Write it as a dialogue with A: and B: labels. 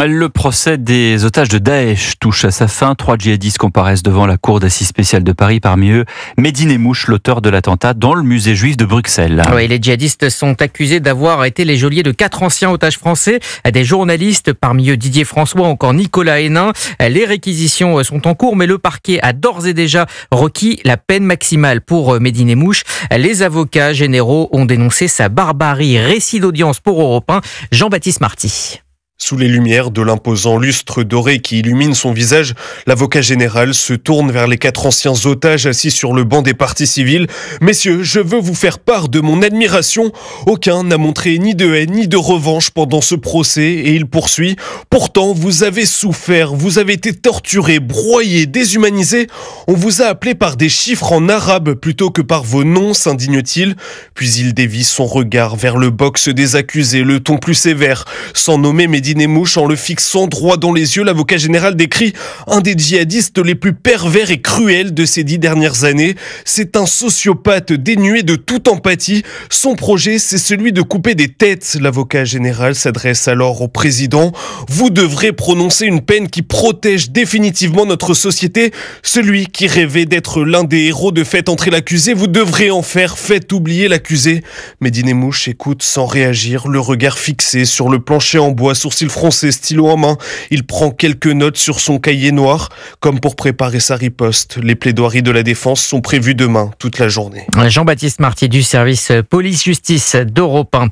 A: Le procès des otages de Daesh touche à sa fin. 3 djihadistes comparaissent devant la cour d'assises spéciale de Paris. Parmi eux, Mehdi Nemmouche, l'auteur de l'attentat dans le musée juif de Bruxelles.
B: Oui, les djihadistes sont accusés d'avoir été les geôliers de 4 anciens otages français, des journalistes, parmi eux Didier François, encore Nicolas Hénin. Les réquisitions sont en cours, mais le parquet a d'ores et déjà requis la peine maximale pour Mehdi Nemmouche. Les avocats généraux ont dénoncé sa barbarie. Récit d'audience pour Europe 1, Jean-Baptiste Marty.
C: Sous les lumières de l'imposant lustre doré qui illumine son visage, l'avocat général se tourne vers les 4 anciens otages assis sur le banc des parties civiles. « Messieurs, je veux vous faire part de mon admiration. Aucun n'a montré ni de haine ni de revanche pendant ce procès. » Et il poursuit. « Pourtant, vous avez souffert, vous avez été torturés, broyés, déshumanisés. On vous a appelé par des chiffres en arabe plutôt que par vos noms, s'indigne-t-il. » Puis il dévie son regard vers le box des accusés, le ton plus sévère, sans nommer Mehdi Nemmouche. En le fixant droit dans les yeux, l'avocat général décrit un des djihadistes les plus pervers et cruels de ces 10 dernières années. C'est un sociopathe dénué de toute empathie. Son projet, c'est celui de couper des têtes. L'avocat général s'adresse alors au président. Vous devrez prononcer une peine qui protège définitivement notre société. Celui qui rêvait d'être l'un des héros de Faites entrer l'accusé, vous devrez en faire Faites oublier l'accusé. Mehdi Nemmouche écoute sans réagir, le regard fixé sur le plancher en bois, sourcils froncés, stylo en main. Il prend quelques notes sur son cahier noir, comme pour préparer sa riposte. Les plaidoiries de la défense sont prévues demain, toute la journée.
B: Jean-Baptiste Marty du service police-justice d'Europe 1.